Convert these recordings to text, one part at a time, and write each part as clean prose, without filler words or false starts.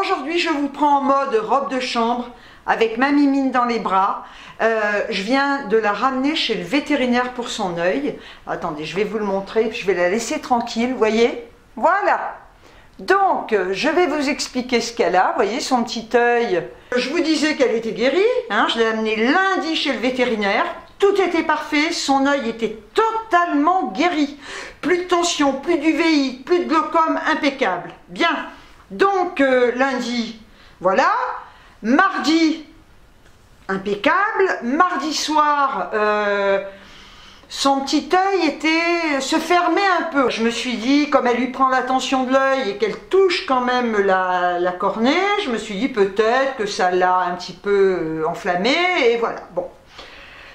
Aujourd'hui, je vous prends en mode robe de chambre avec ma mimine dans les bras. Je viens de la ramener chez le vétérinaire pour son œil. Attendez, je vais vous le montrer, puis je vais la laisser tranquille, vous voyez? Voilà. Donc, je vais vous expliquer ce qu'elle a. Vous voyez son petit œil. Je vous disais qu'elle était guérie. Hein, je l'ai amenée lundi chez le vétérinaire. Tout était parfait. Son œil était totalement guéri. Plus de tension, plus d'UVI, plus de glaucome, impeccable. Bien. Donc, lundi, voilà. Mardi, impeccable. Mardi soir, son petit œil se fermait un peu. Je me suis dit, comme elle lui prend l'attention de l'œil et qu'elle touche quand même la cornée, je me suis dit peut-être que ça l'a un petit peu enflammé, et voilà. Bon.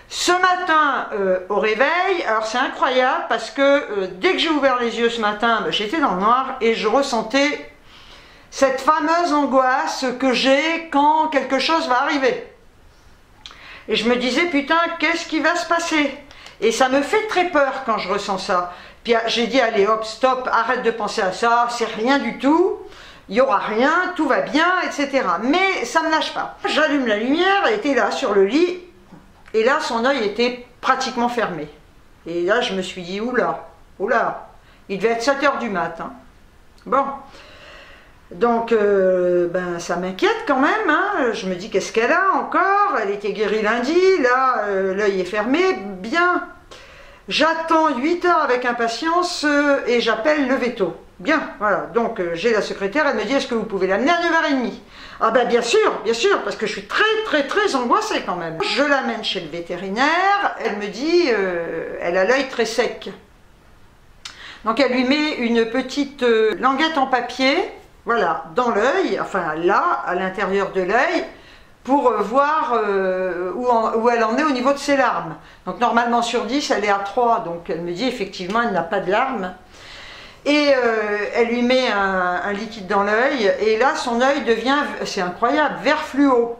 Ce matin, au réveil, alors c'est incroyable parce que dès que j'ai ouvert les yeux ce matin, j'étais dans le noir et je ressentais cette fameuse angoisse que j'ai quand quelque chose va arriver. Et je me disais, putain, qu'est-ce qui va se passer? Et ça me fait très peur quand je ressens ça. Puis j'ai dit, allez hop, stop, arrête de penser à ça, c'est rien du tout, il n'y aura rien, tout va bien, etc. Mais ça ne me lâche pas. J'allume la lumière, elle était là sur le lit, et là son œil était pratiquement fermé. Et là je me suis dit, oula, oula, il devait être 7 h du matin. Bon. Donc, ça m'inquiète quand même, hein. Je me dis, qu'est-ce qu'elle a encore? Elle était guérie lundi, là, l'œil est fermé, bien. J'attends 8 heures avec impatience et j'appelle le veto. Bien, voilà, donc j'ai la secrétaire, elle me dit, est-ce que vous pouvez l'amener à 9 h 30? Ah ben bien sûr, parce que je suis très angoissée quand même. Je l'amène chez le vétérinaire, elle me dit, elle a l'œil très sec. Donc elle lui met une petite languette en papier, voilà, dans l'œil, enfin là, à l'intérieur de l'œil, pour voir où elle en est au niveau de ses larmes. Donc normalement sur 10, elle est à 3, donc elle me dit effectivement, elle n'a pas de larmes. Et elle lui met un liquide dans l'œil, et là son œil devient, c'est incroyable, vert fluo.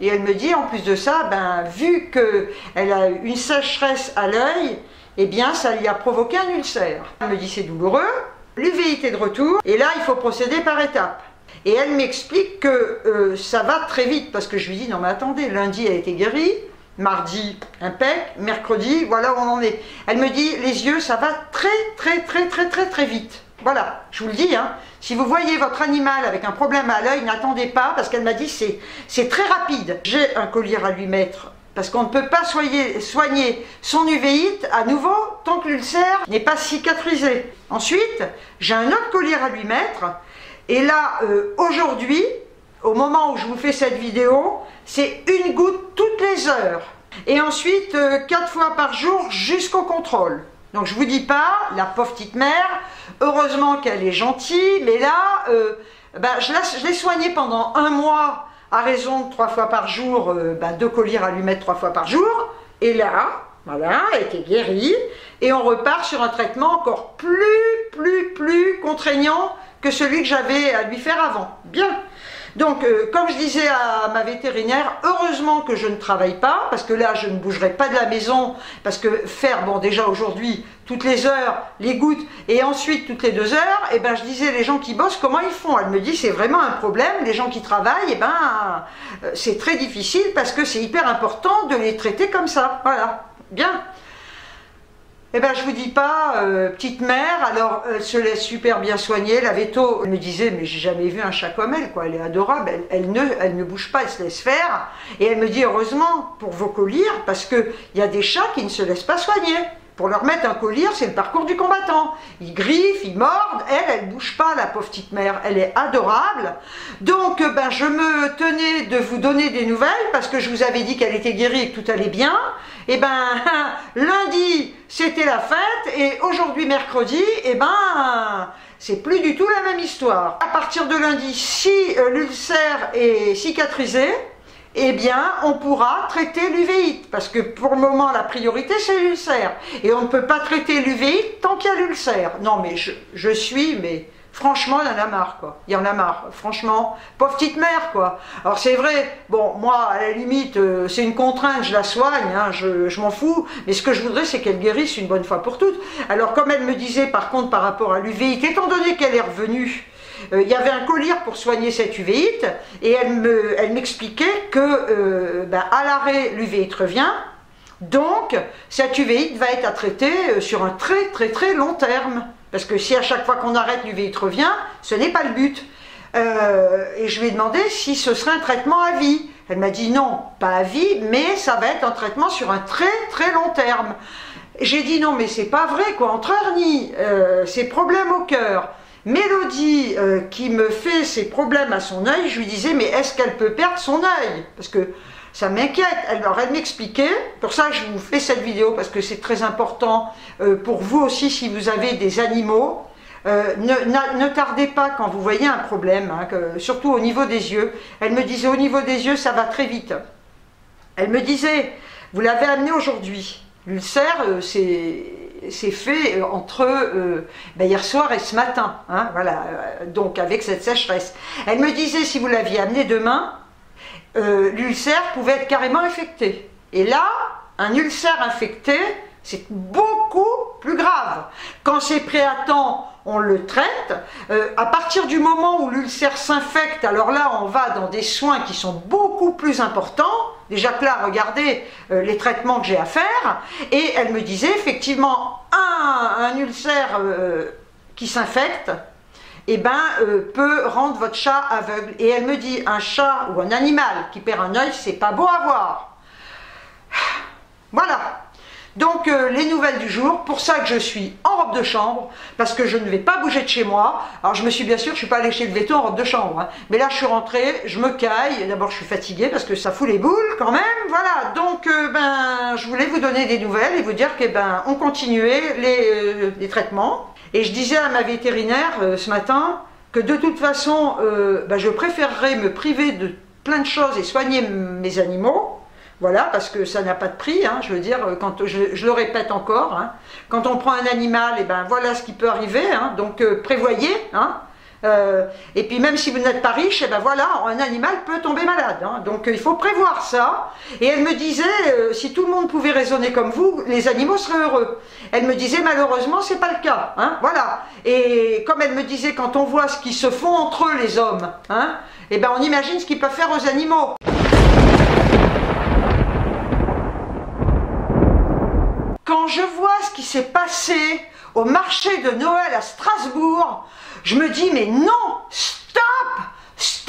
Et elle me dit en plus de ça, vu qu'elle a une sécheresse à l'œil, eh bien ça lui a provoqué un ulcère. Elle me dit c'est douloureux. L'UVI est de retour, et là il faut procéder par étapes. Et elle m'explique que ça va très vite, parce que je lui dis, non mais attendez, lundi elle a été guérie, mardi impec, mercredi, voilà où on en est. Elle me dit, les yeux ça va très vite. Voilà, je vous le dis, hein. Si vous voyez votre animal avec un problème à l'œil, n'attendez pas, parce qu'elle m'a dit, c'est très rapide. J'ai un collier à lui mettre, parce qu'on ne peut pas soigner son uvéite à nouveau tant que l'ulcère n'est pas cicatrisé. Ensuite, j'ai un autre collier à lui mettre, et là, aujourd'hui, au moment où je vous fais cette vidéo, c'est une goutte toutes les heures. Et ensuite, 4 fois par jour jusqu'au contrôle. Donc je vous dis pas, la pauvre petite mère, heureusement qu'elle est gentille, mais là, je l'ai soignée pendant 1 mois, à raison de 3 fois par jour, 2 colliers à lui mettre 3 fois par jour. Et là, voilà, elle était guérie. Et on repart sur un traitement encore plus contraignant que celui que j'avais à lui faire avant. Bien. Donc, comme je disais à ma vétérinaire, heureusement que je ne travaille pas, parce que là, je ne bougerai pas de la maison, parce que faire, bon, déjà aujourd'hui, toutes les heures, les gouttes, et ensuite toutes les 2 heures, et je disais, les gens qui bossent, comment ils font? Elle me dit, c'est vraiment un problème, les gens qui travaillent, c'est très difficile, parce que c'est hyper important de les traiter comme ça. Voilà. Bien. Je vous dis pas, petite mère, alors elle se laisse super bien soigner, la véto, elle me disait, mais j'ai jamais vu un chat comme elle, quoi, elle est adorable, elle ne bouge pas, elle se laisse faire, et elle me dit, heureusement pour vos colliers, parce qu'il y a des chats qui ne se laissent pas soigner. Pour leur mettre un collier, c'est le parcours du combattant. Ils griffent, ils mordent, elle bouge pas, la pauvre petite mère, elle est adorable. Donc, je me tenais de vous donner des nouvelles, parce que je vous avais dit qu'elle était guérie et que tout allait bien. Et lundi, c'était la fête, et aujourd'hui, mercredi, c'est plus du tout la même histoire. À partir de lundi, si l'ulcère est cicatrisé, eh bien, on pourra traiter l'uvéite, parce que pour le moment, la priorité, c'est l'ulcère. Et on ne peut pas traiter l'uvéite tant qu'il y a l'ulcère. Non, mais je suis, mais franchement, il y en a marre, quoi. Il y en a marre, franchement. Pauvre petite mère, quoi. Alors, c'est vrai, bon, moi, à la limite, c'est une contrainte, je la soigne, hein, je m'en fous. Mais ce que je voudrais, c'est qu'elle guérisse une bonne fois pour toutes. Alors, comme elle me disait, par contre, par rapport à l'uvéite, étant donné qu'elle est revenue, il y avait un collyre pour soigner cette uvéite, et elle m'expliquait que à l'arrêt, l'uvéite revient, donc cette uvéite va être à traiter sur un très long terme. Parce que si à chaque fois qu'on arrête, l'uvéite revient, ce n'est pas le but. Et je lui ai demandé si ce serait un traitement à vie. Elle m'a dit non, pas à vie, mais ça va être un traitement sur un très long terme. J'ai dit non, mais c'est pas vrai, quoi. Entre hernie, ses problèmes au cœur, Mélodie qui me fait ses problèmes à son œil, je lui disais mais est-ce qu'elle peut perdre son œil? Parce que ça m'inquiète. Alors elle m'expliquait, pour ça je vous fais cette vidéo parce que c'est très important pour vous aussi si vous avez des animaux. Ne tardez pas quand vous voyez un problème, hein, surtout au niveau des yeux. Elle me disait au niveau des yeux ça va très vite. Elle me disait vous l'avez amené aujourd'hui. L'ulcère c'est fait entre hier soir et ce matin, hein, voilà, donc avec cette sécheresse. Elle me disait si vous l'aviez amené demain, l'ulcère pouvait être carrément infecté. Et là, un ulcère infecté, c'est beaucoup plus grave. Quand c'est prêt à temps, on le traite. À partir du moment où l'ulcère s'infecte, alors là, on va dans des soins qui sont beaucoup plus importants. Déjà que là, regardez les traitements que j'ai à faire. Et elle me disait, effectivement, un ulcère qui s'infecte, peut rendre votre chat aveugle. Et elle me dit, un chat ou un animal qui perd un œil, c'est pas beau à voir. Voilà. Donc les nouvelles du jour, pour ça que je suis en robe de chambre, parce que je ne vais pas bouger de chez moi. Alors je me suis bien sûr, je suis pas allée chez le veto en robe de chambre, hein. Mais là je suis rentrée, je me caille, d'abord je suis fatiguée parce que ça fout les boules quand même, voilà. Donc je voulais vous donner des nouvelles et vous dire que on continuait les traitements. Et je disais à ma vétérinaire ce matin que de toute façon, je préférerais me priver de plein de choses et soigner mes animaux. Voilà, parce que ça n'a pas de prix, hein, je veux dire, quand je le répète encore, hein, quand on prend un animal, voilà ce qui peut arriver, hein, donc prévoyez, hein, et puis même si vous n'êtes pas riche, voilà, un animal peut tomber malade, hein, donc il faut prévoir ça. Et elle me disait, si tout le monde pouvait raisonner comme vous, les animaux seraient heureux. Elle me disait, malheureusement, c'est pas le cas, hein, voilà. Et comme elle me disait, quand on voit ce qu'ils se font entre eux, les hommes, hein, on imagine ce qu'ils peuvent faire aux animaux. Quand je vois ce qui s'est passé au marché de Noël à Strasbourg, je me dis mais non, stop,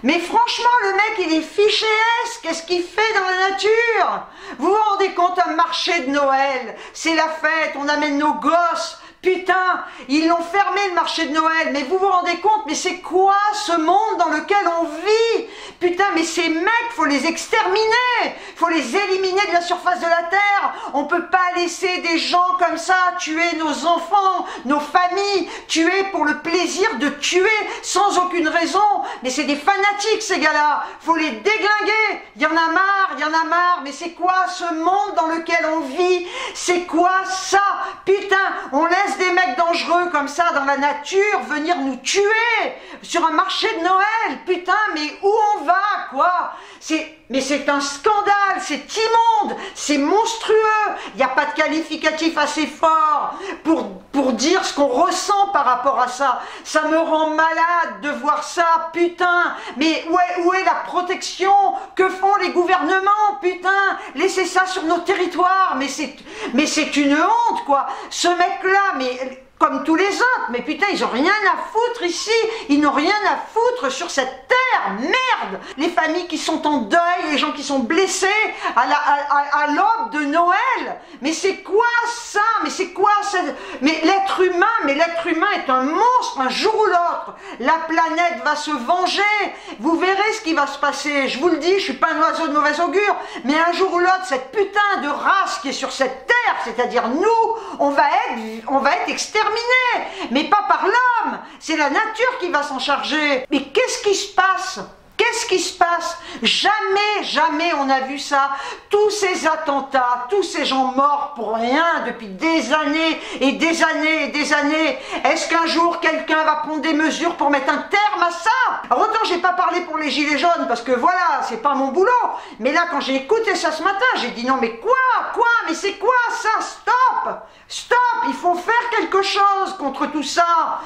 mais franchement le mec il est fiché S, qu'est-ce qu'il fait dans la nature? Vous vous rendez compte, un marché de Noël, c'est la fête, on amène nos gosses. Putain, ils l'ont fermé le marché de Noël, mais vous vous rendez compte, mais c'est quoi ce monde dans lequel on vit? Putain, mais ces mecs, faut les exterminer, faut les éliminer de la surface de la terre. On peut pas laisser des gens comme ça tuer nos enfants, nos familles, tuer pour le plaisir de tuer sans aucune raison. Mais c'est des fanatiques ces gars-là, faut les déglinguer. Il y en a marre, mais c'est quoi ce monde dans lequel on vit? C'est quoi ça? Putain, on laisse des mecs dangereux comme ça dans la nature venir nous tuer sur un marché de Noël. Putain, mais où on va, quoi? Mais c'est un scandale, c'est immonde, c'est monstrueux. Il n'y a pas de qualificatif assez fort pour dire ce qu'on ressent par rapport à ça. Ça me rend malade de voir ça, putain. Mais où est la protection? Que font les gouvernements, putain? Laissez ça sur nos territoires, mais c'est une honte, quoi. Ce mec-là, mais comme tous les autres, mais putain, ils ont rien à foutre ici, ils n'ont rien à foutre sur cette terre, merde. Les familles qui sont en deuil, les gens qui sont blessés à l'aube de Noël, mais c'est quoi ça? Mais c'est quoi ça? Mais l'être humain est un monstre, un jour ou l'autre, la planète va se venger, vous verrez ce qui va se passer, je vous le dis, je suis pas un oiseau de mauvais augure, mais un jour ou l'autre, cette putain de race qui est sur cette terre, c'est-à-dire nous, on va être exterminés. Mais pas par l'homme, c'est la nature qui va s'en charger. Mais qu'est-ce qui se passe? Qu'est-ce qui se passe? Jamais, jamais on a vu ça. Tous ces attentats, tous ces gens morts pour rien depuis des années et des années et des années. Est-ce qu'un jour quelqu'un va prendre des mesures pour mettre un terme à ça? Alors autant j'ai pas parlé pour les gilets jaunes parce que voilà, c'est pas mon boulot. Mais là quand j'ai écouté ça ce matin, j'ai dit non mais quoi? Mais c'est quoi ça? Stop! Stop! Il faut faire quelque chose contre tout ça.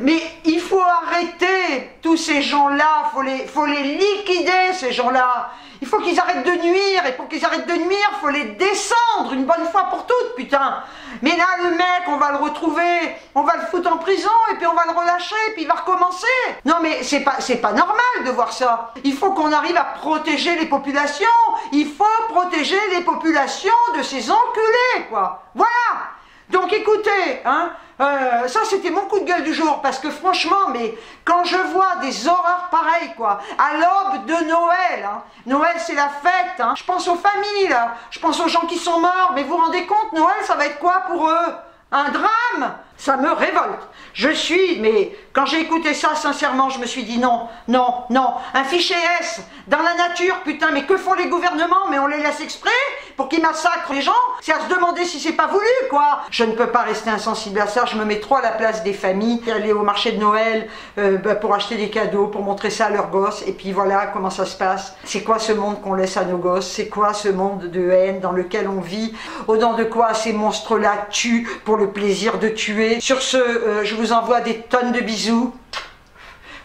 Mais il faut arrêter tous ces gens-là. Faut les liquider, ces gens-là. Il faut qu'ils arrêtent de nuire. Et pour qu'ils arrêtent de nuire, il faut les descendre une bonne fois pour toutes, putain. Mais là, le mec, on va le retrouver. On va le foutre en prison et puis on va le relâcher et puis il va recommencer. Non mais c'est pas normal de voir ça. Il faut qu'on arrive à protéger les populations. Il faut protéger les populations de ces enculés, quoi. Voilà. Donc écoutez, hein, ça c'était mon coup de gueule du jour, parce que franchement, mais quand je vois des horreurs pareilles, quoi, à l'aube de Noël, hein, Noël c'est la fête, hein, je pense aux familles, là, je pense aux gens qui sont morts, mais vous vous rendez compte, Noël ça va être quoi pour eux? Un drame? Ça me révolte. Mais quand j'ai écouté ça, sincèrement, je me suis dit non, non, non. Un fichier S dans la nature, putain, mais que font les gouvernements? Mais on les laisse exprès pour qu'ils massacrent les gens? C'est à se demander si c'est pas voulu, quoi. Je ne peux pas rester insensible à ça, je me mets trop à la place des familles, aller au marché de Noël pour acheter des cadeaux, pour montrer ça à leurs gosses, et puis voilà comment ça se passe. C'est quoi ce monde qu'on laisse à nos gosses? C'est quoi ce monde de haine dans lequel on vit? Au nom de quoi ces monstres-là tuent pour le plaisir de tuer? Sur ce, je vous envoie des tonnes de bisous.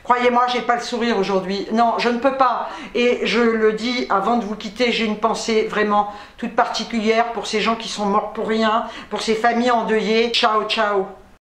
Croyez-moi, j'ai pas le sourire aujourd'hui. Non, je ne peux pas. Et je le dis, avant de vous quitter, j'ai une pensée vraiment toute particulière pour ces gens qui sont morts pour rien, pour ces familles endeuillées. Ciao, ciao.